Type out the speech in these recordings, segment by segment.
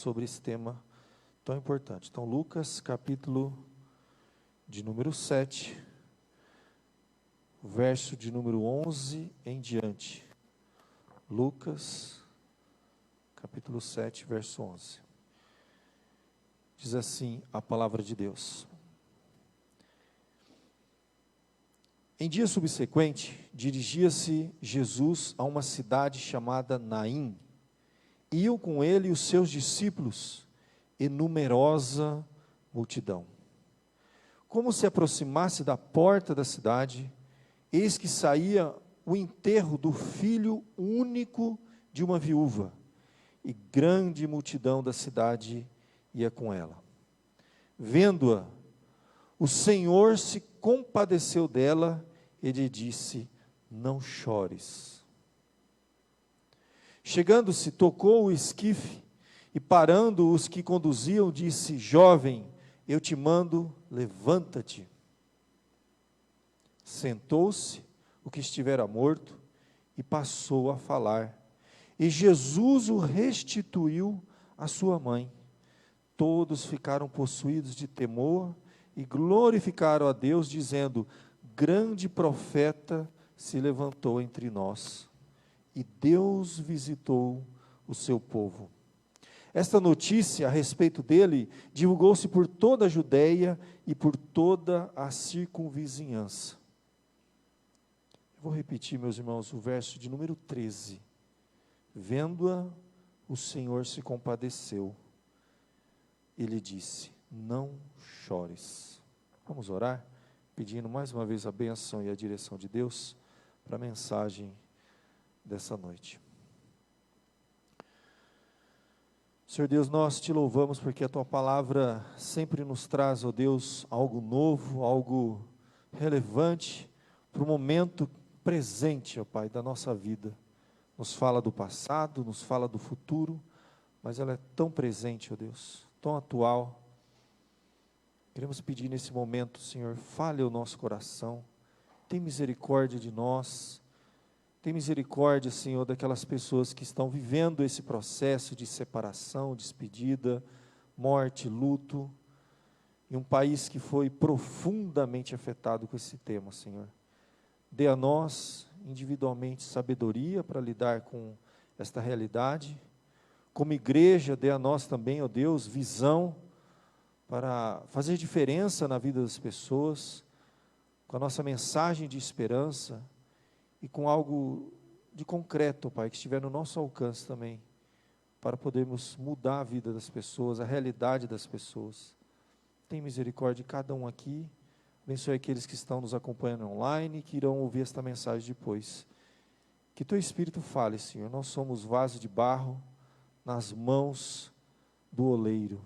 sobre esse tema tão importante. Então, Lucas, capítulo de número 7, verso de número 11 em diante. Lucas, capítulo 7, verso 11. Diz assim a palavra de Deus. Em dia subsequente, dirigia-se Jesus a uma cidade chamada Naim. Iam com ele os seus discípulos e numerosa multidão. Como se aproximasse da porta da cidade, eis que saía o enterro do filho único de uma viúva, e grande multidão da cidade ia com ela. Vendo-a, o Senhor se compadeceu dela e lhe disse: não chores. Chegando-se, tocou o esquife, e parando os que conduziam, disse: jovem, eu te mando, levanta-te. Sentou-se o que estivera morto, e passou a falar. E Jesus o restituiu à sua mãe. Todos ficaram possuídos de temor, e glorificaram a Deus, dizendo: grande profeta se levantou entre nós, e Deus visitou o seu povo. Esta notícia a respeito dele divulgou-se por toda a Judeia e por toda a circunvizinhança. Eu vou repetir, meus irmãos, o verso de número 13. Vendo-a, o Senhor se compadeceu. Ele disse: não chores. Vamos orar, pedindo mais uma vez a bênção e a direção de Deus para a mensagem dessa noite. Senhor Deus, nós te louvamos porque a tua palavra sempre nos traz, ó Deus, algo novo, algo relevante para o momento presente, ó Pai, da nossa vida. Nos fala do passado, nos fala do futuro, mas ela é tão presente, ó Deus, tão atual. Queremos pedir nesse momento, Senhor, fale o nosso coração, tem misericórdia de nós. Tem misericórdia, Senhor, daquelas pessoas que estão vivendo esse processo de separação, despedida, morte, luto, em um país que foi profundamente afetado com esse tema, Senhor. Dê a nós, individualmente, sabedoria para lidar com esta realidade. Como igreja, dê a nós também, ó Deus, visão para fazer diferença na vida das pessoas, com a nossa mensagem de esperança, e com algo de concreto, Pai, que estiver no nosso alcance também, para podermos mudar a vida das pessoas, a realidade das pessoas. Tem misericórdia de cada um aqui, abençoe aqueles que estão nos acompanhando online, que irão ouvir esta mensagem depois. Que teu Espírito fale, Senhor, nós somos vaso de barro nas mãos do oleiro.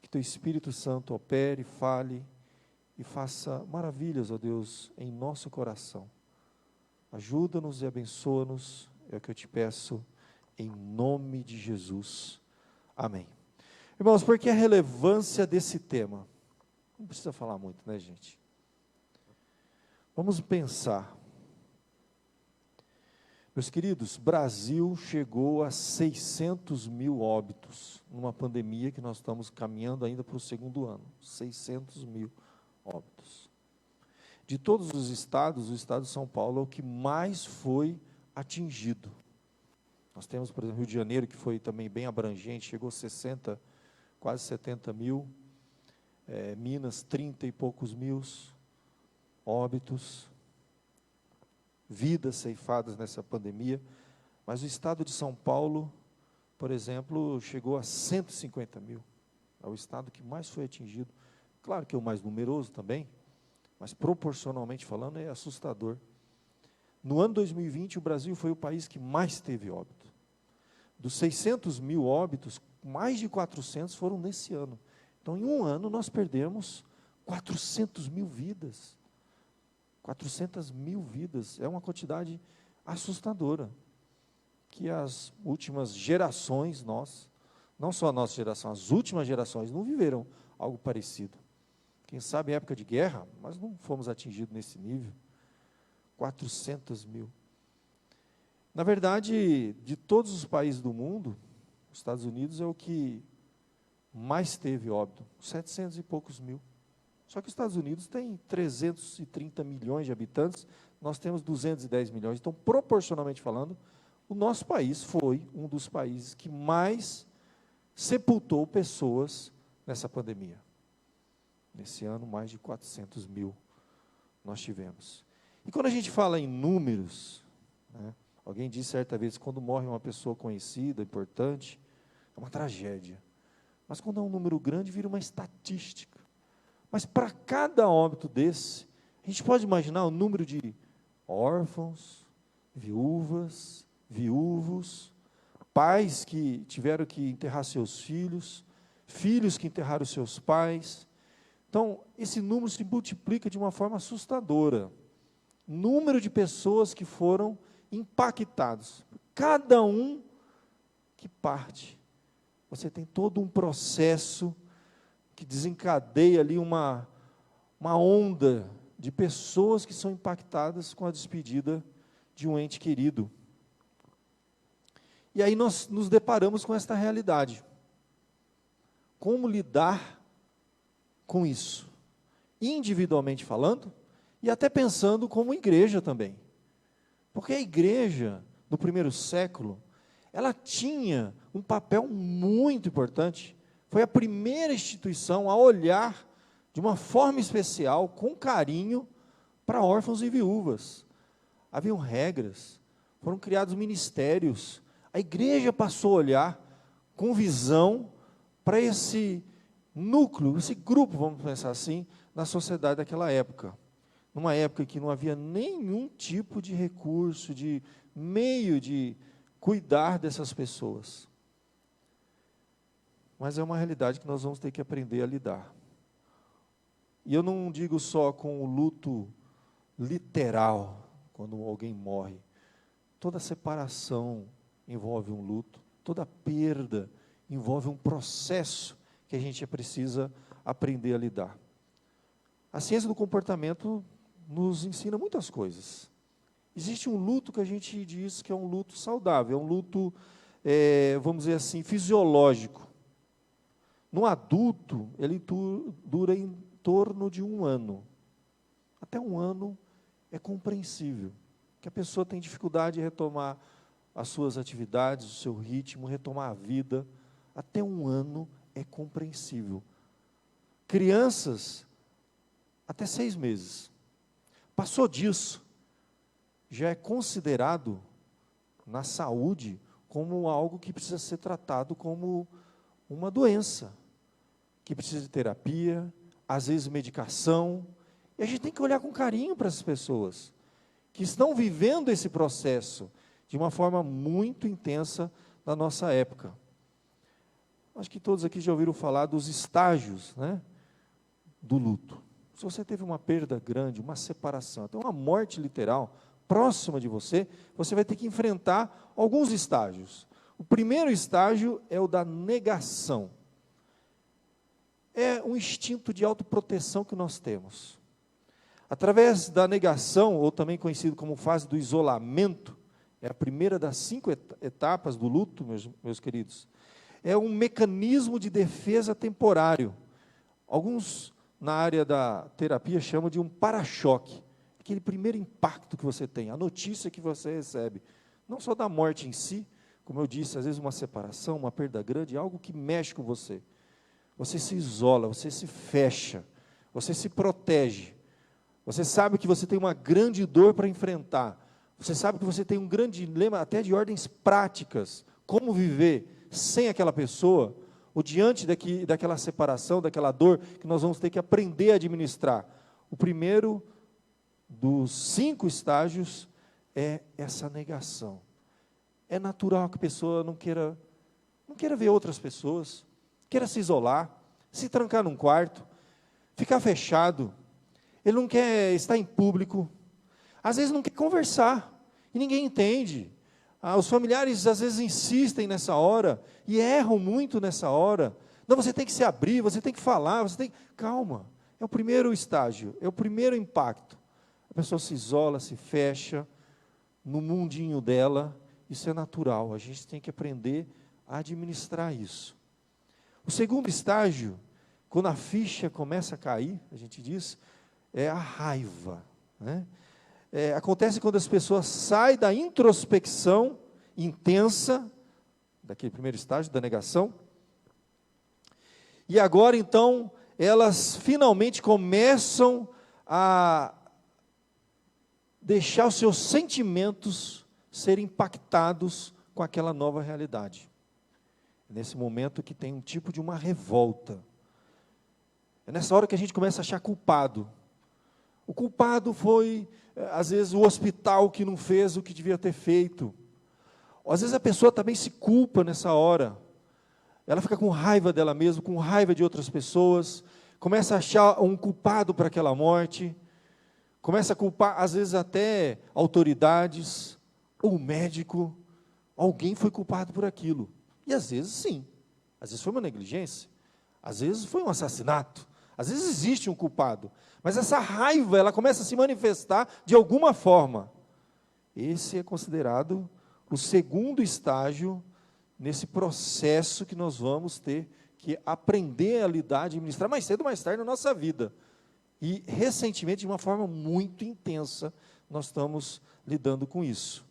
Que teu Espírito Santo opere, fale e faça maravilhas, ó Deus, em nosso coração. Ajuda-nos e abençoa-nos, é o que eu te peço, em nome de Jesus. Amém. Irmãos, por que a relevância desse tema? Não precisa falar muito, né, gente? Vamos pensar. Meus queridos, Brasil chegou a 600 mil óbitos, numa pandemia que nós estamos caminhando ainda para o segundo ano. 600 mil óbitos. De todos os estados, o estado de São Paulo é o que mais foi atingido. Nós temos, por exemplo, Rio de Janeiro, que foi também bem abrangente, chegou a 60, quase 70 mil. Minas, 30 e poucos mil óbitos. Vidas ceifadas nessa pandemia. Mas o estado de São Paulo, por exemplo, chegou a 150 mil. É o estado que mais foi atingido. Claro que é o mais numeroso também, mas proporcionalmente falando é assustador. No ano 2020, o Brasil foi o país que mais teve óbito. Dos 600 mil óbitos, mais de 400 foram nesse ano. Então, em um ano, nós perdemos 400 mil vidas. 400 mil vidas, é uma quantidade assustadora, que as últimas gerações, não só a nossa geração, as últimas gerações não viveram algo parecido. Quem sabe em época de guerra, mas não fomos atingidos nesse nível. 400 mil. Na verdade, de todos os países do mundo, Os Estados Unidos é o que mais teve óbito, 700 e poucos mil. Só que os Estados Unidos tem 330 milhões de habitantes, nós temos 210 milhões. Então, proporcionalmente falando, o nosso país foi um dos países que mais sepultou pessoas nessa pandemia. Nesse ano, mais de 400 mil nós tivemos. E quando a gente fala em números, né, alguém disse certa vez, quando morre uma pessoa conhecida, importante, é uma tragédia. Mas quando é um número grande, vira uma estatística. Mas para cada óbito desse, a gente pode imaginar o número de órfãos, viúvas, viúvos, pais que tiveram que enterrar seus filhos, filhos que enterraram seus pais. Então, esse número se multiplica de uma forma assustadora. Número de pessoas que foram impactados. Cada um que parte. Você tem todo um processo que desencadeia ali uma onda de pessoas que são impactadas com a despedida de um ente querido. E aí nós nos deparamos com esta realidade. Como lidar com isso? Individualmente falando, e até pensando como igreja também. Porque a igreja, no primeiro século, ela tinha um papel muito importante. Foi a primeira instituição a olhar de uma forma especial, com carinho, para órfãos e viúvas. Haviam regras, foram criados ministérios. A igreja passou a olhar com visão para esse núcleo, esse grupo, vamos pensar assim, na sociedade daquela época. Numa época que não havia nenhum tipo de recurso, de meio de cuidar dessas pessoas. Mas é uma realidade que nós vamos ter que aprender a lidar. E eu não digo só com o luto literal, quando alguém morre. Toda separação envolve um luto, toda perda envolve um processo que a gente precisa aprender a lidar. A ciência do comportamento nos ensina muitas coisas. Existe um luto que a gente diz que é um luto saudável, é um luto, vamos dizer assim, fisiológico. No adulto, ele dura em torno de 1 ano. Até 1 ano é compreensível, que a pessoa tem dificuldade de retomar as suas atividades, o seu ritmo, retomar a vida. Até 1 ano é compreensível. Crianças, até 6 meses. Passou disso, já é considerado, na saúde, como algo que precisa ser tratado como uma doença, que precisa de terapia, às vezes medicação, e a gente tem que olhar com carinho para essas pessoas, que estão vivendo esse processo de uma forma muito intensa na nossa época. Acho que todos aqui já ouviram falar dos estágios, né, do luto. Se você teve uma perda grande, uma separação, até uma morte literal, próxima de você, você vai ter que enfrentar alguns estágios. O primeiro estágio é o da negação. É um instinto de autoproteção que nós temos. Através da negação, ou também conhecido como fase do isolamento, é a primeira das 5 etapas do luto, meus queridos, é um mecanismo de defesa temporário. Alguns, na área da terapia, chamam de um para-choque. Aquele primeiro impacto que você tem, a notícia que você recebe, não só da morte em si, como eu disse, às vezes uma separação, uma perda grande, algo que mexe com você. Você se isola, você se fecha, você se protege. Você sabe que você tem uma grande dor para enfrentar. Você sabe que você tem um grande dilema até de ordens práticas. Como viver sem aquela pessoa, ou diante daquela separação, daquela dor, que nós vamos ter que aprender a administrar. O primeiro dos 5 estágios é essa negação. É natural que a pessoa não queira ver outras pessoas, queira se isolar, se trancar num quarto, ficar fechado. Ele não quer estar em público, às vezes não quer conversar, e ninguém entende. Os familiares às vezes insistem nessa hora, e erram muito nessa hora. Não, você tem que se abrir, você tem que falar, calma, é o primeiro estágio, é o primeiro impacto. A pessoa se isola, se fecha, no mundinho dela. Isso é natural, a gente tem que aprender a administrar isso. O segundo estágio, quando a ficha começa a cair, a gente diz, é a raiva, né? Acontece quando as pessoas saem da introspecção intensa, daquele primeiro estágio, da negação, e agora então, elas finalmente começam a deixar os seus sentimentos serem impactados com aquela nova realidade. Nesse momento que tem um tipo de uma revolta. É nessa hora que a gente começa a achar culpado. O culpado foi, às vezes, o hospital que não fez o que devia ter feito. Ou, às vezes a pessoa também se culpa nessa hora. Ela fica com raiva dela mesma, com raiva de outras pessoas, começa a achar um culpado para aquela morte, começa a culpar, às vezes, até autoridades, ou o médico. Alguém foi culpado por aquilo. E às vezes sim, às vezes foi uma negligência, às vezes foi um assassinato, às vezes existe um culpado, mas essa raiva, ela começa a se manifestar de alguma forma. Esse é considerado o segundo estágio nesse processo que nós vamos ter que aprender a lidar, administrar mais cedo ou mais tarde na nossa vida. E recentemente, de uma forma muito intensa, nós estamos lidando com isso.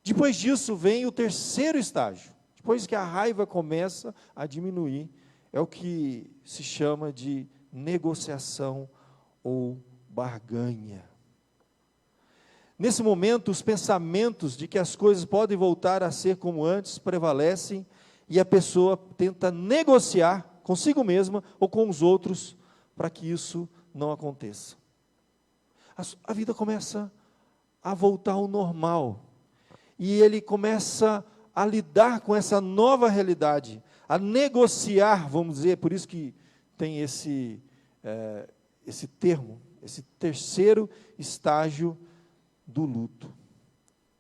Depois disso vem o terceiro estágio. Depois que a raiva começa a diminuir, é o que se chama de negociação ou barganha. Nesse momento, os pensamentos de que as coisas podem voltar a ser como antes prevalecem e a pessoa tenta negociar consigo mesma ou com os outros para que isso não aconteça. A vida começa a voltar ao normal e ele começa a lidar com essa nova realidade, a negociar, vamos dizer, por isso que tem esse termo, esse terceiro estágio do luto.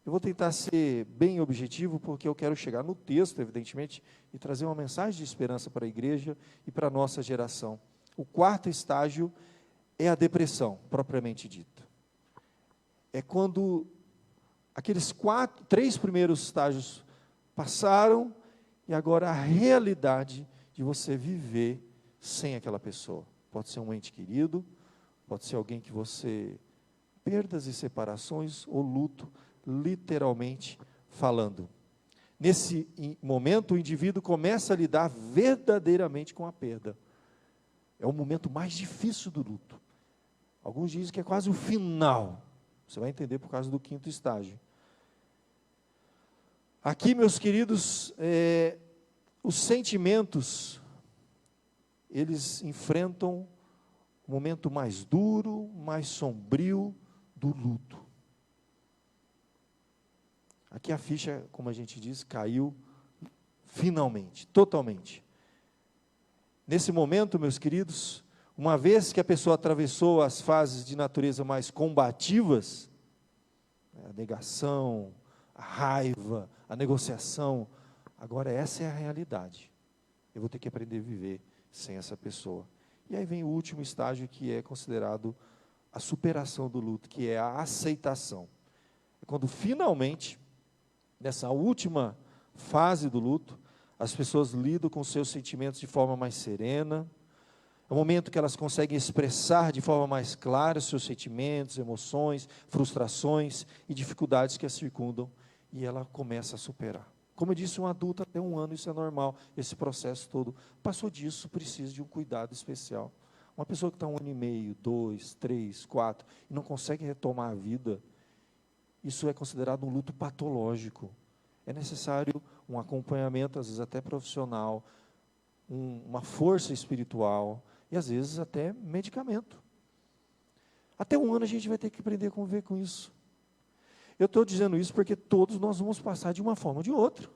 Eu vou tentar ser bem objetivo, porque eu quero chegar no texto, evidentemente, e trazer uma mensagem de esperança para a igreja e para a nossa geração. O quarto estágio é a depressão, propriamente dita. É quando aqueles três primeiros estágios passaram, e agora a realidade de você viver sem aquela pessoa. Pode ser um ente querido, pode ser alguém que você... perdas e separações, ou luto, literalmente falando. Nesse momento, o indivíduo começa a lidar verdadeiramente com a perda. É o momento mais difícil do luto. Alguns dizem que é quase o final. Você vai entender por causa do quinto estágio. Aqui, meus queridos, os sentimentos, eles enfrentam o momento mais duro, mais sombrio do luto. Aqui a ficha, como a gente diz, caiu finalmente, totalmente. Nesse momento, meus queridos, uma vez que a pessoa atravessou as fases de natureza mais combativas, a negação, a raiva, a negociação, agora essa é a realidade. Eu vou ter que aprender a viver sem essa pessoa. E aí vem o último estágio, que é considerado a superação do luto, que é a aceitação. É quando finalmente, nessa última fase do luto, as pessoas lidam com seus sentimentos de forma mais serena. É o momento que elas conseguem expressar de forma mais clara os seus sentimentos, emoções, frustrações e dificuldades que a circundam, e ela começa a superar. Como eu disse, um adulto até 1 ano, isso é normal, esse processo todo. Passou disso, precisa de um cuidado especial. Uma pessoa que está 1 ano e meio, 2, 3, 4, e não consegue retomar a vida, isso é considerado um luto patológico. É necessário um acompanhamento, às vezes até profissional, uma força espiritual, e às vezes até medicamento. Até 1 ano a gente vai ter que aprender a conviver com isso. Eu estou dizendo isso porque todos nós vamos passar de uma forma ou de outra.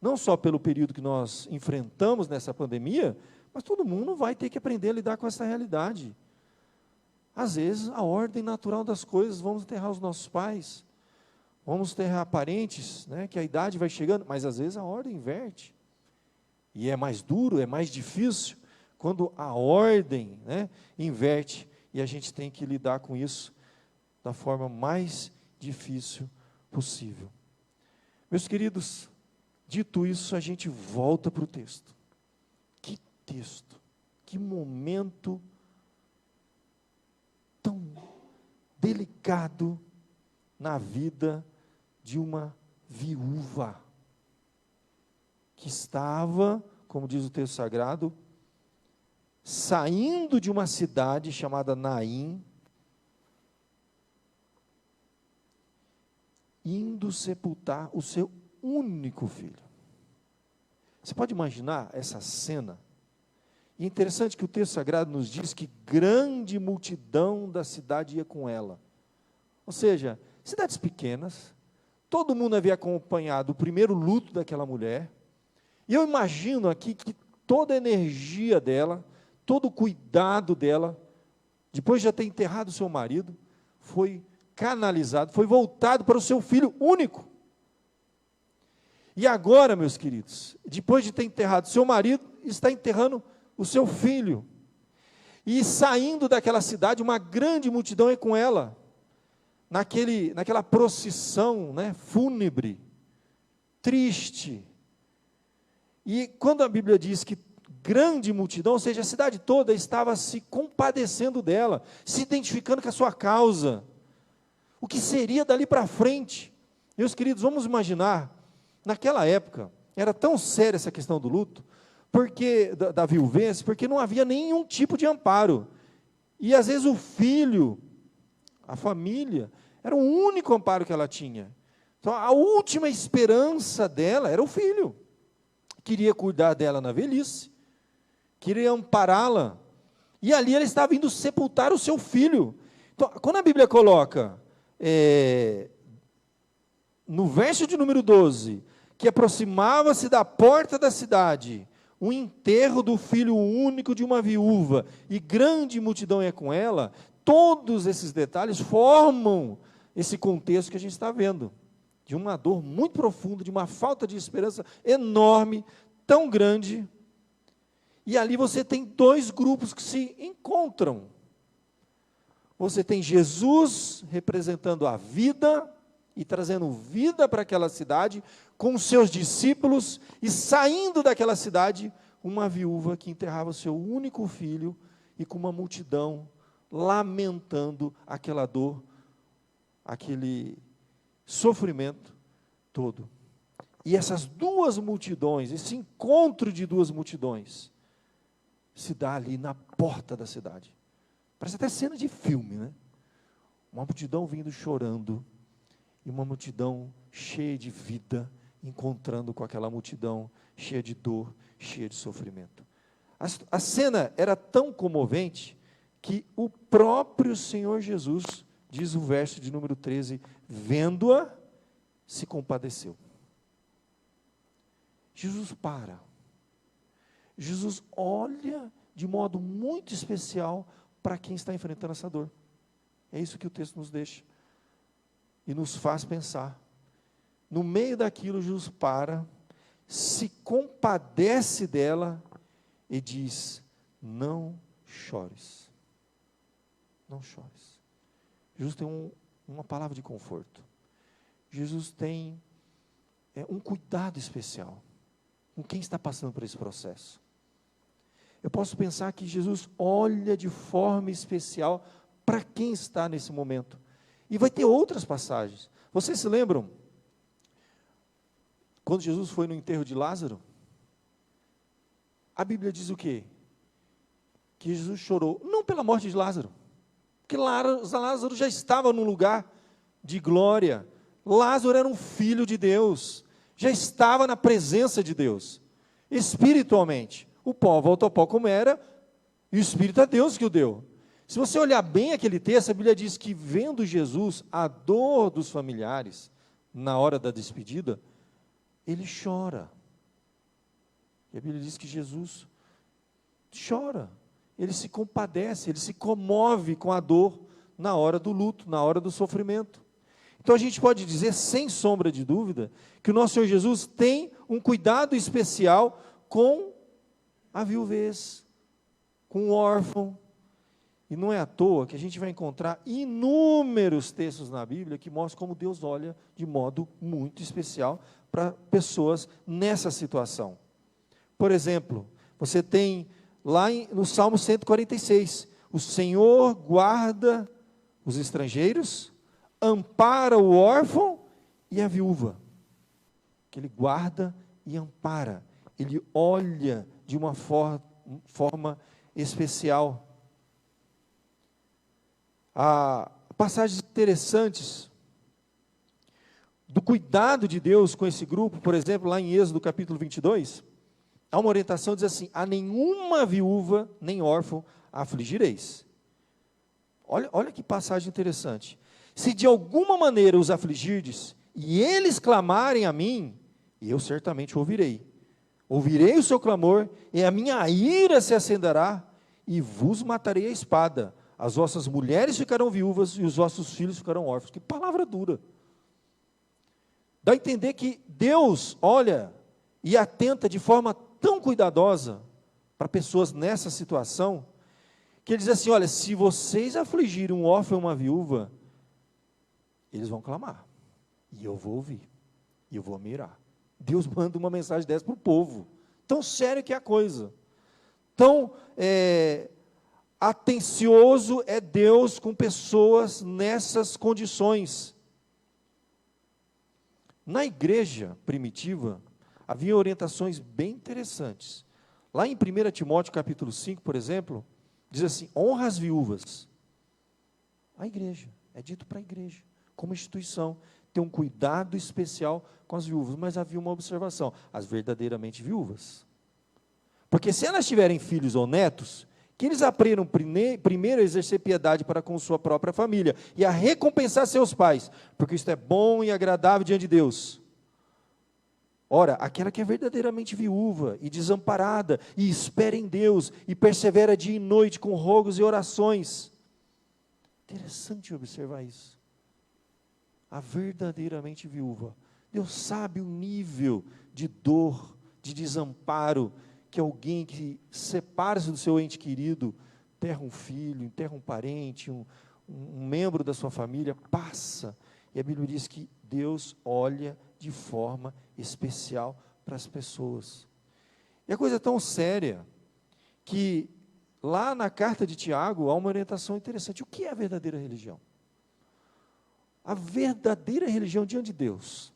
Não só pelo período que nós enfrentamos nessa pandemia, mas todo mundo vai ter que aprender a lidar com essa realidade. Às vezes, a ordem natural das coisas, vamos enterrar os nossos pais, vamos enterrar parentes, né, que a idade vai chegando, mas às vezes a ordem inverte. E é mais duro, é mais difícil, quando a ordem, né, inverte, e a gente tem que lidar com isso da forma mais difícil possível. Meus queridos, Dito isso, a gente volta para o texto. Que texto, que momento tão delicado na vida de uma viúva, que estava, como diz o texto sagrado, saindo de uma cidade chamada Naim, indo sepultar o seu único filho. Você pode imaginar essa cena? E é interessante que o texto sagrado nos diz que grande multidão da cidade ia com ela. Ou seja, cidades pequenas, todo mundo havia acompanhado o primeiro luto daquela mulher, e eu imagino aqui que toda a energia dela, todo o cuidado dela, depois de já ter enterrado o seu marido, foi canalizado, foi voltado para o seu filho único. E agora, meus queridos, depois de ter enterrado seu marido, está enterrando o seu filho. E saindo daquela cidade, uma grande multidão é com ela, naquela procissão, né, fúnebre, triste. E quando a Bíblia diz que grande multidão, ou seja, a cidade toda estava se compadecendo dela, se identificando com a sua causa. O que seria dali para frente? Meus queridos, vamos imaginar, naquela época, era tão séria essa questão do luto, porque da viuvez, porque não havia nenhum tipo de amparo. E às vezes o filho, a família, era o único amparo que ela tinha. Então a última esperança dela era o filho. Queria cuidar dela na velhice, queria ampará-la, e ali ela estava indo sepultar o seu filho. Então, quando a Bíblia coloca, no verso de número 12, que aproximava-se da porta da cidade, o enterro do filho único de uma viúva, e grande multidão ia com ela, todos esses detalhes formam esse contexto que a gente está vendo, de uma dor muito profunda, de uma falta de esperança enorme, tão grande, e ali você tem dois grupos que se encontram. Você tem Jesus representando a vida, e trazendo vida para aquela cidade, com os seus discípulos, e saindo daquela cidade, uma viúva que enterrava o seu único filho, e com uma multidão lamentando aquela dor, aquele sofrimento todo. E essas duas multidões, esse encontro de duas multidões, se dá ali na porta da cidade. Parece até cena de filme, né? Uma multidão vindo chorando, e uma multidão cheia de vida, encontrando com aquela multidão cheia de dor, cheia de sofrimento. A cena era tão comovente, que o próprio Senhor Jesus, diz o verso de número 13, vendo-a, se compadeceu. Jesus para. Jesus olha de modo muito especial para quem está enfrentando essa dor. É isso que o texto nos deixa. E nos faz pensar. No meio daquilo, Jesus para, se compadece dela e diz: não chores. Não chores. Jesus tem uma palavra de conforto. Jesus tem um cuidado especial com quem está passando por esse processo. Eu posso pensar que Jesus olha de forma especial para quem está nesse momento. E vai ter outras passagens. Vocês se lembram? Quando Jesus foi no enterro de Lázaro, a Bíblia diz o quê? Que Jesus chorou, não pela morte de Lázaro, porque Lázaro já estava num lugar de glória. Lázaro era um filho de Deus, já estava na presença de Deus, espiritualmente. O pó volta ao pó como era, e o Espírito é Deus que o deu. Se você olhar bem aquele texto, a Bíblia diz que vendo Jesus a dor dos familiares, na hora da despedida, ele chora. E a Bíblia diz que Jesus chora, ele se compadece, ele se comove com a dor na hora do luto, na hora do sofrimento. Então a gente pode dizer, sem sombra de dúvida, que o nosso Senhor Jesus tem um cuidado especial com a viuvez, com o órfão. E não é à toa que a gente vai encontrar inúmeros textos na Bíblia que mostram como Deus olha de modo muito especial para pessoas nessa situação. Por exemplo, você tem lá no Salmo 146, o Senhor guarda os estrangeiros, ampara o órfão e a viúva. Que Ele guarda e ampara, Ele olha de uma forma especial. Há passagens interessantes do cuidado de Deus com esse grupo, por exemplo, lá em Êxodo capítulo 22, há uma orientação que diz assim: a nenhuma viúva nem órfão afligireis. Olha que passagem interessante. Se de alguma maneira os afligirdes, e eles clamarem a mim, eu certamente ouvirei. Ouvirei o seu clamor, e a minha ira se acenderá, e vos matarei a espada. As vossas mulheres ficarão viúvas, e os vossos filhos ficarão órfãos. Que palavra dura. Dá a entender que Deus olha e atenta de forma tão cuidadosa para pessoas nessa situação, que Ele diz assim: olha, se vocês afligirem um órfão e uma viúva, eles vão clamar, e eu vou ouvir, e eu vou mirar. Deus manda uma mensagem dessa para o povo, tão sério que é a coisa, tão atencioso é Deus com pessoas nessas condições. Na igreja primitiva, havia orientações bem interessantes. Lá em 1 Timóteo capítulo 5, por exemplo, diz assim: honra as viúvas. A igreja, é dito para a igreja, como instituição, ter um cuidado especial com as viúvas. Mas havia uma observação: as verdadeiramente viúvas. Porque se elas tiverem filhos ou netos, que eles aprendam primeiro a exercer piedade para com sua própria família, e a recompensar seus pais, porque isto é bom e agradável diante de Deus. Ora, aquela que é verdadeiramente viúva e desamparada, e espera em Deus, e persevera dia e noite com rogos e orações. Interessante observar isso. A verdadeiramente viúva. Deus sabe o nível de dor, de desamparo, que alguém que separa-se do seu ente querido, enterra um filho, enterra um parente, um membro da sua família, passa. E a Bíblia diz que Deus olha de forma especial para as pessoas. E a coisa é tão séria, que lá na carta de Tiago, há uma orientação interessante. O que é a verdadeira religião? A verdadeira religião diante de Deus.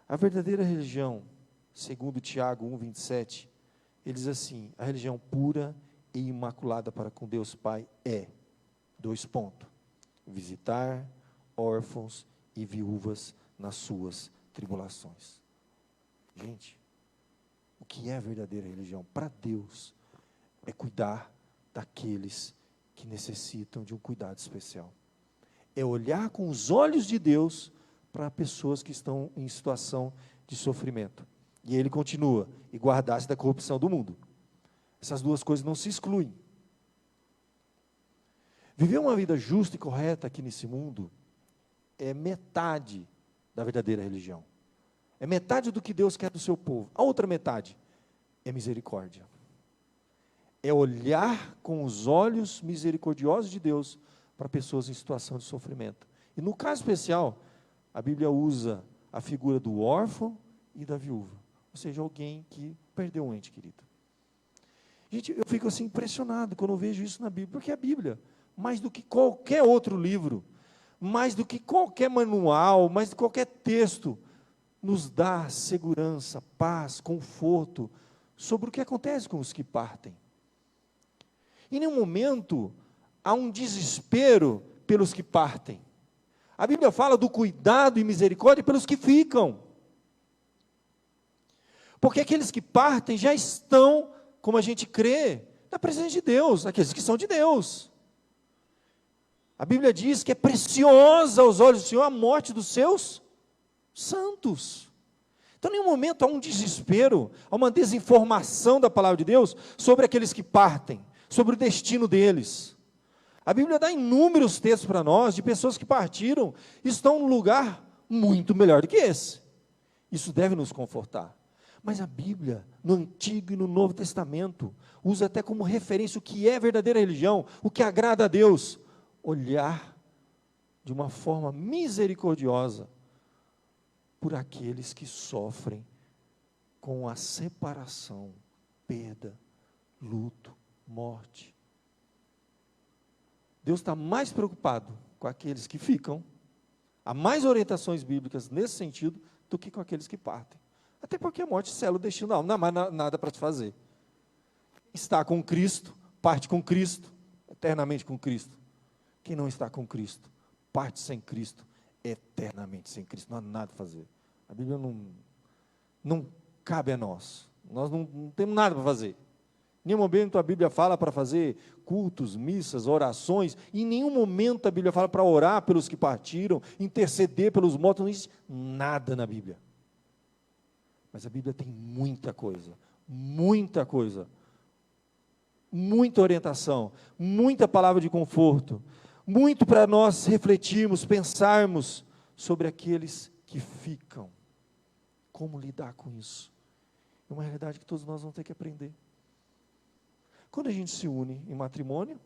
A verdadeira religião, segundo Tiago 1,27, ele diz assim: a religião pura e imaculada para com Deus Pai é, visitar órfãos e viúvas nas suas tribulações. Gente, o que é a verdadeira religião? Para Deus, é cuidar daqueles que necessitam de um cuidado especial. É olhar com os olhos de Deus para pessoas que estão em situação de sofrimento. E ele continua: e guardar-se da corrupção do mundo. Essas duas coisas não se excluem. Viver uma vida justa e correta aqui nesse mundo é metade da verdadeira religião. É metade do que Deus quer do seu povo. A outra metade é misericórdia. É olhar com os olhos misericordiosos de Deus para pessoas em situação de sofrimento. E no caso especial, a Bíblia usa a figura do órfão e da viúva. Ou seja, alguém que perdeu um ente querido. Gente, eu fico assim impressionado quando eu vejo isso na Bíblia. Porque a Bíblia, mais do que qualquer outro livro, mais do que qualquer manual, mais do que qualquer texto, nos dá segurança, paz, conforto, sobre o que acontece com os que partem. Em nenhum momento há um desespero pelos que partem. A Bíblia fala do cuidado e misericórdia pelos que ficam. Porque aqueles que partem já estão, como a gente crê, na presença de Deus, aqueles que são de Deus. A Bíblia diz que é preciosa aos olhos do Senhor a morte dos seus santos. Então, em nenhum momento há um desespero, há uma desinformação da palavra de Deus sobre aqueles que partem, sobre o destino deles. A Bíblia dá inúmeros textos para nós, de pessoas que partiram, e estão num lugar muito melhor do que esse. Isso deve nos confortar. Mas a Bíblia, no Antigo e no Novo Testamento, usa até como referência o que é verdadeira religião, o que agrada a Deus. Olhar de uma forma misericordiosa por aqueles que sofrem com a separação, perda, luto, morte. Deus está mais preocupado com aqueles que ficam, há mais orientações bíblicas nesse sentido, do que com aqueles que partem. Até porque a morte sela o destino da alma, não há mais nada para te fazer. Está com Cristo, parte com Cristo, eternamente com Cristo. Quem não está com Cristo, parte sem Cristo, eternamente sem Cristo, não há nada a fazer. A Bíblia não cabe a nós não temos nada para fazer. Em nenhum momento a Bíblia fala para fazer cultos, missas, orações, em nenhum momento a Bíblia fala para orar pelos que partiram, interceder pelos mortos, não existe nada na Bíblia. Mas a Bíblia tem muita coisa, muita orientação, muita palavra de conforto, muito para nós refletirmos, pensarmos sobre aqueles que ficam. Como lidar com isso? É uma realidade que todos nós vamos ter que aprender. Quando a gente se une em matrimônio,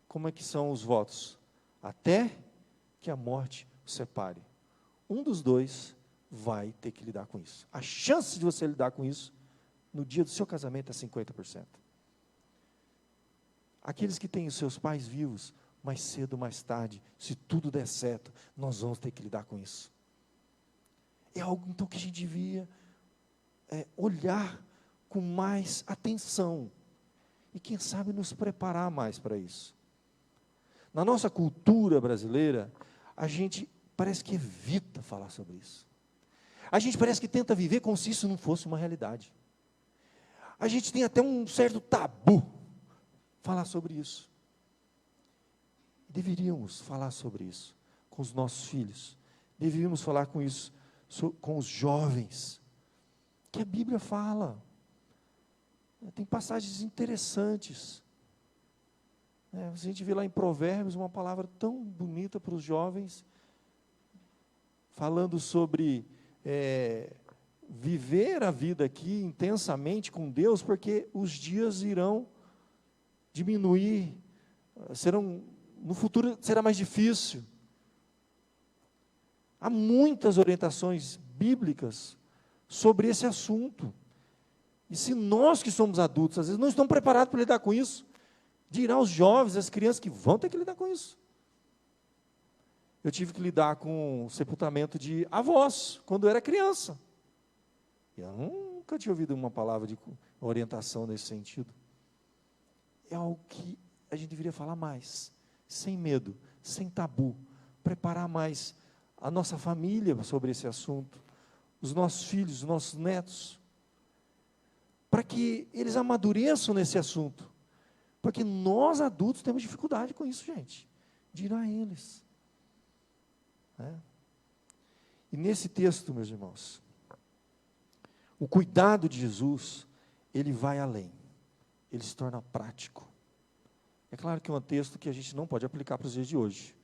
como é que são os votos? Até que a morte os separe. Um dos dois vai ter que lidar com isso. A chance de você lidar com isso, no dia do seu casamento, é 50%. Aqueles que têm os seus pais vivos, mais cedo ou mais tarde, se tudo der certo, nós vamos ter que lidar com isso. É algo, então, que a gente devia olhar com mais atenção. E quem sabe nos preparar mais para isso. Na nossa cultura brasileira, a gente parece que evita falar sobre isso. A gente parece que tenta viver como se isso não fosse uma realidade. A gente tem até um certo tabu falar sobre isso. Deveríamos falar sobre isso com os nossos filhos. Deveríamos falar com isso com os jovens. Que a Bíblia fala. Tem passagens interessantes. A gente vê lá em Provérbios uma palavra tão bonita para os jovens, falando sobre viver a vida aqui intensamente com Deus, porque os dias irão diminuir, no futuro será mais difícil. Há muitas orientações bíblicas sobre esse assunto. E se nós que somos adultos, às vezes não estamos preparados para lidar com isso, dirá os jovens, as crianças que vão ter que lidar com isso. Eu tive que lidar com o sepultamento de avós, quando eu era criança. Eu nunca tinha ouvido uma palavra de orientação nesse sentido. É algo que a gente deveria falar mais, sem medo, sem tabu, preparar mais a nossa família sobre esse assunto, os nossos filhos, os nossos netos, para que eles amadureçam nesse assunto, porque nós adultos temos dificuldade com isso, gente, dirá eles. E nesse texto, meus irmãos, o cuidado de Jesus, ele vai além, ele se torna prático. É claro que é um texto que a gente não pode aplicar para os dias de hoje.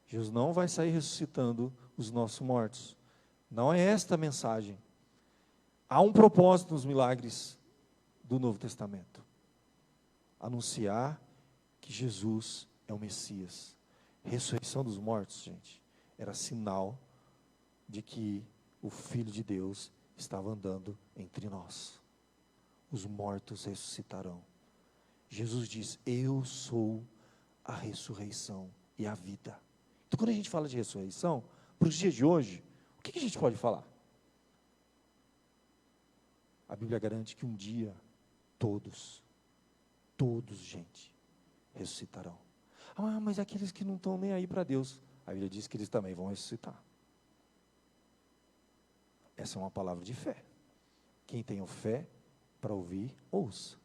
Jesus não vai sair ressuscitando os nossos mortos. Não é esta a mensagem. Há um propósito nos milagres do Novo Testamento. Anunciar que Jesus é o Messias. Ressurreição dos mortos, gente, era sinal de que o Filho de Deus estava andando entre nós. Os mortos ressuscitarão. Jesus diz: eu sou a ressurreição e a vida. Então, quando a gente fala de ressurreição, para os dias de hoje, o que a gente pode falar? A Bíblia garante que um dia, todos, gente, ressuscitarão. Mas aqueles que não estão nem aí para Deus, a Bíblia diz que eles também vão ressuscitar. Essa é uma palavra de fé. Quem tem fé para ouvir, ouça.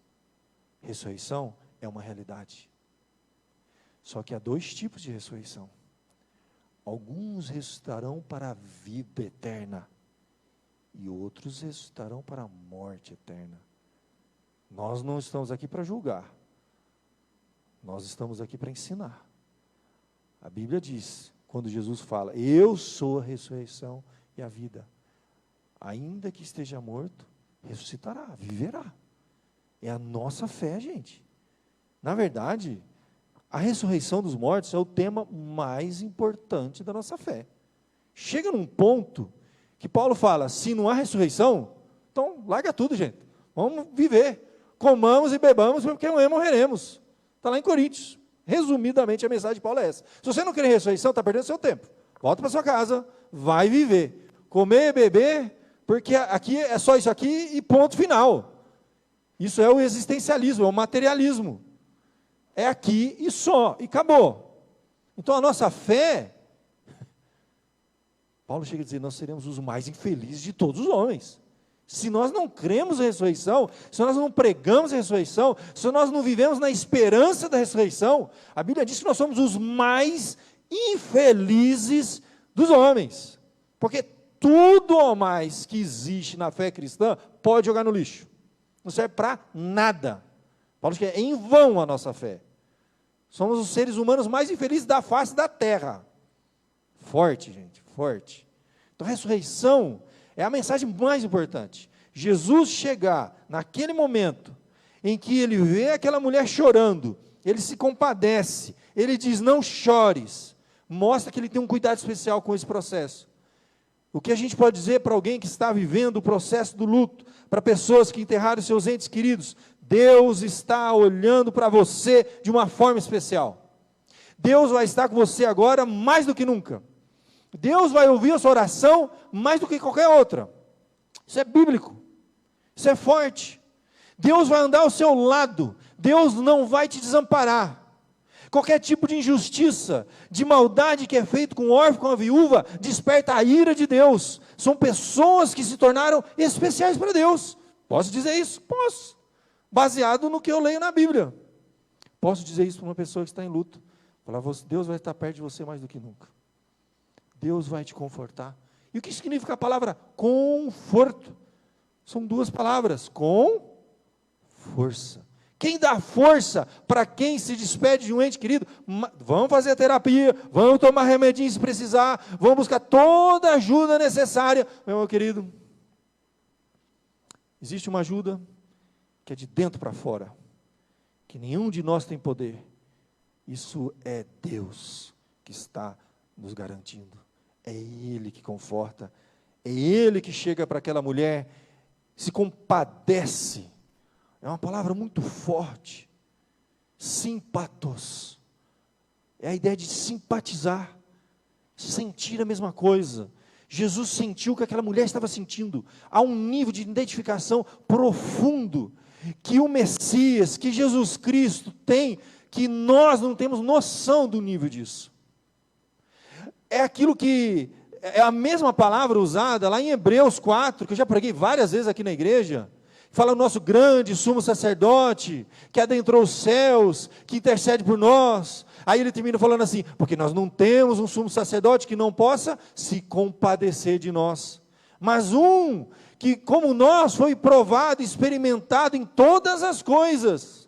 Ressurreição é uma realidade. Só que há dois tipos de ressurreição. Alguns ressuscitarão para a vida eterna, e outros ressuscitarão para a morte eterna. Nós não estamos aqui para julgar, nós estamos aqui para ensinar. A Bíblia diz, quando Jesus fala: eu sou a ressurreição e a vida, ainda que esteja morto, ressuscitará, viverá. É a nossa fé, gente. Na verdade, a ressurreição dos mortos é o tema mais importante da nossa fé. Chega num ponto que Paulo fala, se não há ressurreição, então larga tudo, gente. Vamos viver. Comamos e bebamos, porque amanhã morreremos. Está lá em Coríntios. Resumidamente, a mensagem de Paulo é essa. Se você não quer ressurreição, está perdendo seu tempo. Volta para sua casa, vai viver. Comer, beber, porque aqui é só isso aqui e ponto final. Isso é o existencialismo, é o materialismo. É aqui e só, e acabou. Então a nossa fé, Paulo chega a dizer, nós seremos os mais infelizes de todos os homens. Se nós não cremos na ressurreição, se nós não pregamos a ressurreição, se nós não vivemos na esperança da ressurreição, a Bíblia diz que nós somos os mais infelizes dos homens. Porque tudo ou mais que existe na fé cristã, pode jogar no lixo. Não serve para nada. Paulo diz que é em vão a nossa fé. Somos os seres humanos mais infelizes da face da terra. Forte, gente, forte. Então, a ressurreição é a mensagem mais importante. Jesus chegar naquele momento em que ele vê aquela mulher chorando, ele se compadece, ele diz, não chores, mostra que ele tem um cuidado especial com esse processo. O que a gente pode dizer para alguém que está vivendo o processo do luto, para pessoas que enterraram seus entes queridos? Deus está olhando para você de uma forma especial. Deus vai estar com você agora mais do que nunca. Deus vai ouvir a sua oração mais do que qualquer outra. Isso é bíblico. Isso é forte. Deus vai andar ao seu lado. Deus não vai te desamparar. Qualquer tipo de injustiça, de maldade que é feito com o órfão, com a viúva, desperta a ira de Deus. São pessoas que se tornaram especiais para Deus. Posso dizer isso? Posso. Baseado no que eu leio na Bíblia. Posso dizer isso para uma pessoa que está em luto. Falar, Deus vai estar perto de você mais do que nunca. Deus vai te confortar. E o que significa a palavra conforto? São duas palavras, com força. Quem dá força para quem se despede de um ente querido? Vamos fazer a terapia, vamos tomar remedinho se precisar, vamos buscar toda a ajuda necessária. Meu querido, existe uma ajuda que é de dentro para fora, que nenhum de nós tem poder. Isso é Deus que está nos garantindo. É Ele que conforta, é Ele que chega para aquela mulher, se compadece. É uma palavra muito forte. Simpatos. É a ideia de simpatizar, sentir a mesma coisa. Jesus sentiu o que aquela mulher estava sentindo. Há um nível de identificação profundo que o Messias, que Jesus Cristo tem, que nós não temos noção do nível disso. É aquilo que, é a mesma palavra usada lá em Hebreus 4, que eu já preguei várias vezes aqui na igreja, fala o nosso grande sumo sacerdote, que adentrou os céus, que intercede por nós. Aí ele termina falando assim, porque nós não temos um sumo sacerdote que não possa se compadecer de nós, mas um que como nós foi provado, experimentado em todas as coisas,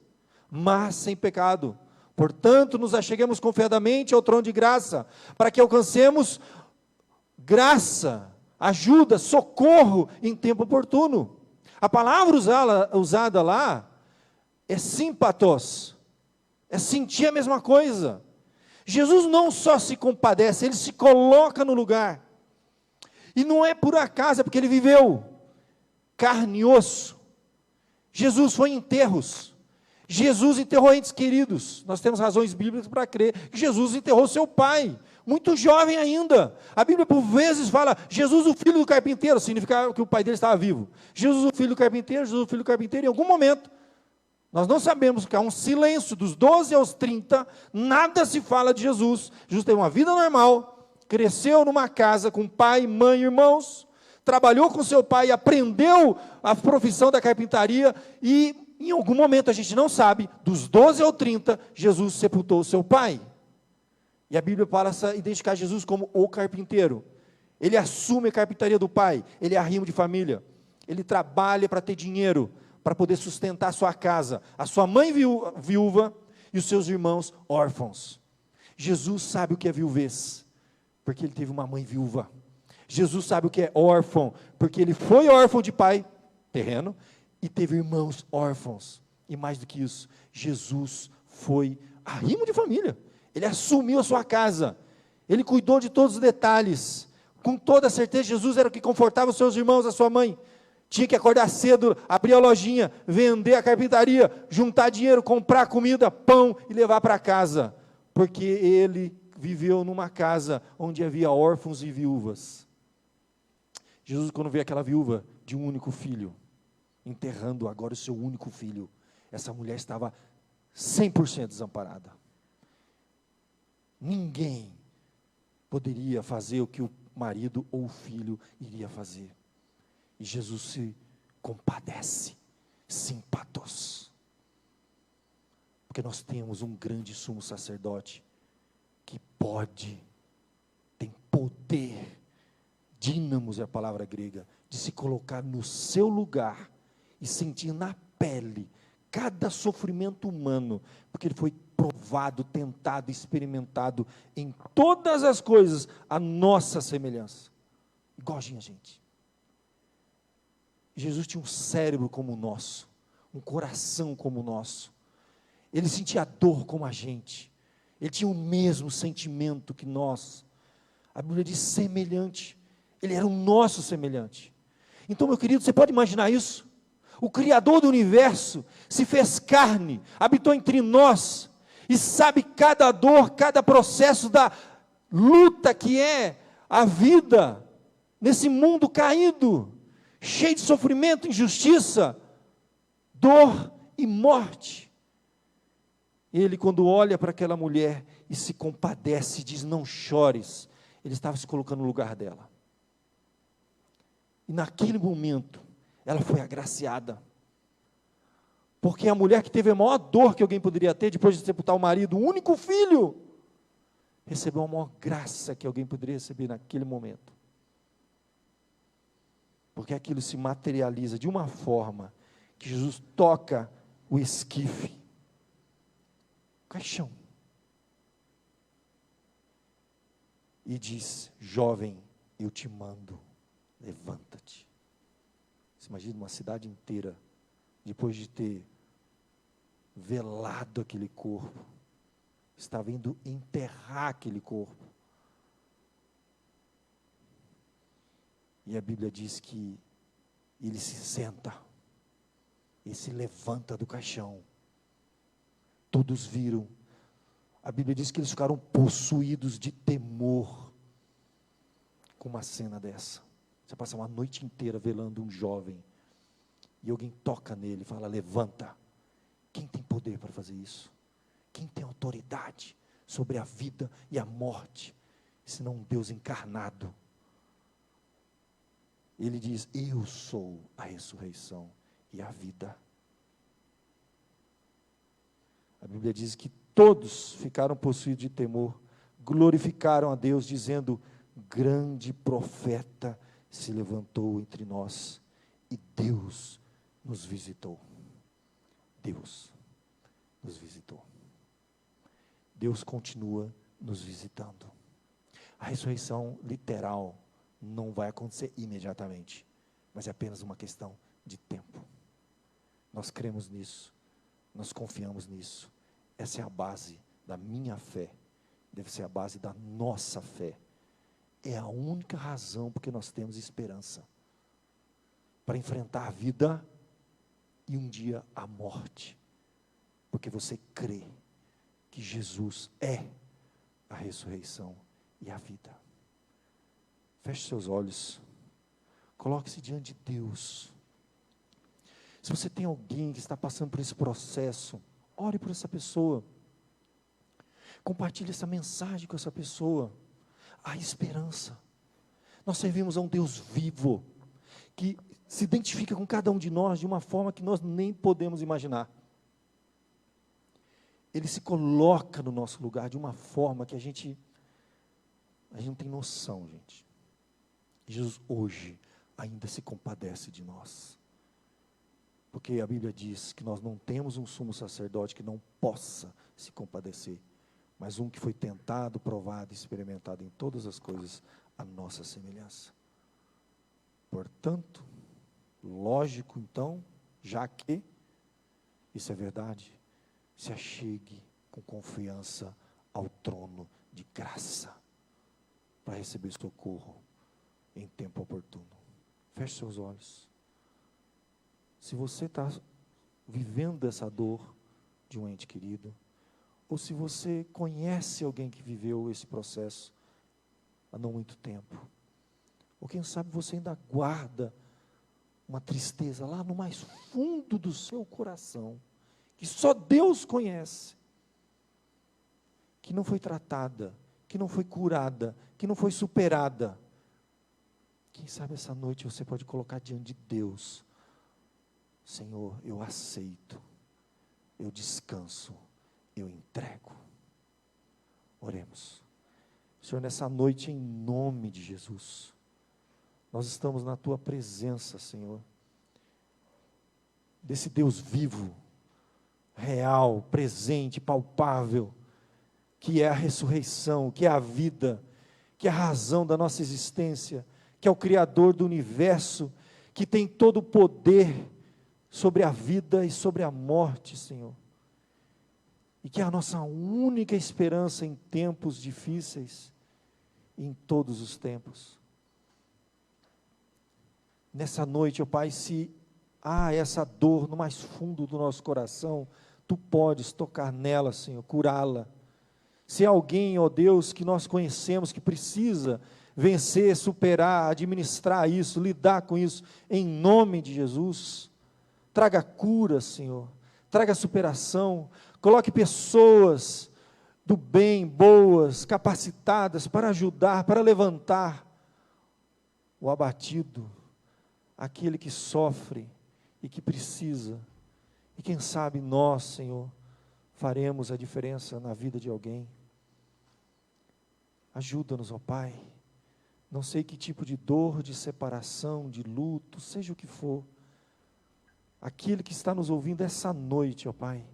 mas sem pecado. Portanto, nos acheguemos confiadamente ao trono de graça, para que alcancemos graça, ajuda, socorro em tempo oportuno. A palavra usada lá é simpatos, é sentir a mesma coisa. Jesus não só se compadece, ele se coloca no lugar. E não é por acaso, é porque ele viveu carne e osso. Jesus foi em enterros. Jesus enterrou entes queridos. Nós temos razões bíblicas para crer que Jesus enterrou seu pai, muito jovem ainda. A Bíblia por vezes fala, Jesus o filho do carpinteiro, significa que o pai dele estava vivo. Jesus o filho do carpinteiro, Jesus o filho do carpinteiro, em algum momento, nós não sabemos, que há um silêncio, dos 12 aos 30, nada se fala de Jesus. Jesus teve uma vida normal, cresceu numa casa com pai, mãe e irmãos, trabalhou com seu pai, aprendeu a profissão da carpintaria e em algum momento, a gente não sabe, dos 12 ao 30, Jesus sepultou seu pai. E a Bíblia passa a identificar Jesus como o carpinteiro. Ele assume a carpintaria do pai, ele é arrimo de família. Ele trabalha para ter dinheiro, para poder sustentar a sua casa, a sua mãe viúva e os seus irmãos órfãos. Jesus sabe o que é viuvez, porque ele teve uma mãe viúva. Jesus sabe o que é órfão, porque ele foi órfão de pai terreno, e teve irmãos órfãos, e mais do que isso, Jesus foi arrimo de família, ele assumiu a sua casa, ele cuidou de todos os detalhes, Com toda certeza, Jesus era o que confortava os seus irmãos, a sua mãe. Tinha que acordar cedo, abrir a lojinha, vender a carpintaria, juntar dinheiro, comprar comida, pão e levar para casa. Porque ele viveu numa casa onde havia órfãos e viúvas. Jesus, quando vê aquela viúva de um único filho, enterrando agora o seu único filho, essa mulher estava 100% desamparada. Ninguém poderia fazer o que o marido ou o filho iria fazer. E Jesus se compadece, simpatos. Porque nós temos um grande sumo sacerdote, que tem poder, dínamos é a palavra grega, de se colocar no seu lugar, e sentir na pele, cada sofrimento humano, porque ele foi provado, tentado, experimentado, em todas as coisas, a nossa semelhança, igualzinho a gente. Jesus tinha um cérebro como o nosso, um coração como o nosso, ele sentia dor como a gente, ele tinha o mesmo sentimento que nós, a Bíblia diz semelhante, ele era o nosso semelhante. Então, meu querido, você pode imaginar isso? O Criador do universo se fez carne, habitou entre nós, e sabe cada dor, cada processo da luta que é a vida, nesse mundo caído, cheio de sofrimento, injustiça, dor e morte. Ele, quando olha para aquela mulher e se compadece, diz: não chores, ele estava se colocando no lugar dela. E naquele momento, ela foi agraciada, porque a mulher que teve a maior dor que alguém poderia ter, depois de sepultar o marido, o único filho, recebeu a maior graça que alguém poderia receber naquele momento, porque aquilo se materializa de uma forma, que Jesus toca o esquife, o caixão, e diz: jovem, eu te mando, levanta-te. Você imagina uma cidade inteira, depois de ter velado aquele corpo, estava indo enterrar aquele corpo, e a Bíblia diz que ele se senta, e se levanta do caixão. Todos viram, a Bíblia diz que eles ficaram possuídos de temor, com uma cena dessa. Você passa uma noite inteira velando um jovem, e alguém toca nele e fala: levanta. Quem tem poder para fazer isso? Quem tem autoridade sobre a vida e a morte, senão um Deus encarnado? Ele diz: eu sou a ressurreição e a vida. A Bíblia diz que todos ficaram possuídos de temor, glorificaram a Deus, dizendo: grande profeta se levantou entre nós, e Deus nos visitou. Deus nos visitou. Deus continua nos visitando. A ressurreição literal não vai acontecer imediatamente, mas é apenas uma questão de tempo. Nós cremos nisso, nós confiamos nisso. Essa é a base da minha fé, deve ser a base da nossa fé. É a única razão porque nós temos esperança para enfrentar a vida e um dia a morte, porque você crê que Jesus é a ressurreição e a vida. Feche seus olhos, coloque-se diante de Deus. Se você tem alguém que está passando por esse processo, ore por essa pessoa, compartilhe essa mensagem com essa pessoa. Há esperança. Nós servimos a um Deus vivo, que se identifica com cada um de nós de uma forma que nós nem podemos imaginar. Ele se coloca no nosso lugar de uma forma que a gente não tem noção, gente. Jesus hoje ainda se compadece de nós, porque a Bíblia diz que nós não temos um sumo sacerdote que não possa se compadecer, mas um que foi tentado, provado, experimentado em todas as coisas, a nossa semelhança. Portanto, lógico então, já que isso é verdade, se achegue com confiança ao trono de graça, para receber socorro em tempo oportuno. Feche seus olhos. Se você está vivendo essa dor de um ente querido, ou se você conhece alguém que viveu esse processo há não muito tempo, ou quem sabe você ainda guarda uma tristeza lá no mais fundo do seu coração, que só Deus conhece, que não foi tratada, que não foi curada, que não foi superada. Quem sabe essa noite você pode colocar diante de Deus: Senhor, eu aceito, eu descanso, eu entrego. Oremos. Senhor, nessa noite, em nome de Jesus, nós estamos na Tua presença, Senhor, desse Deus vivo, real, presente, palpável, que é a ressurreição, que é a vida, que é a razão da nossa existência, que é o Criador do universo, que tem todo o poder sobre a vida e sobre a morte, Senhor, e que é a nossa única esperança em tempos difíceis, e em todos os tempos. Nessa noite, ó Pai, se há essa dor no mais fundo do nosso coração, Tu podes tocar nela, Senhor, curá-la. Se há alguém, ó Deus, que nós conhecemos, que precisa vencer, superar, administrar isso, lidar com isso, em nome de Jesus, traga cura, Senhor, traga superação, coloque pessoas do bem, boas, capacitadas para ajudar, para levantar o abatido, aquele que sofre e que precisa. E quem sabe nós, Senhor, faremos a diferença na vida de alguém. Ajuda-nos, ó Pai. Não sei que tipo de dor, de separação, de luto, seja o que for. Aquele que está nos ouvindo essa noite, ó Pai,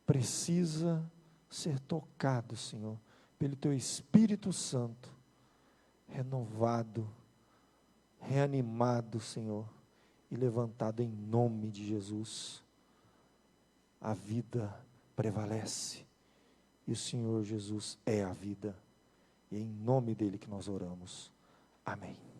precisa ser tocado, Senhor, pelo Teu Espírito Santo, renovado, reanimado, Senhor, e levantado em nome de Jesus. A vida prevalece, e o Senhor Jesus é a vida, e é em nome dEle que nós oramos. Amém.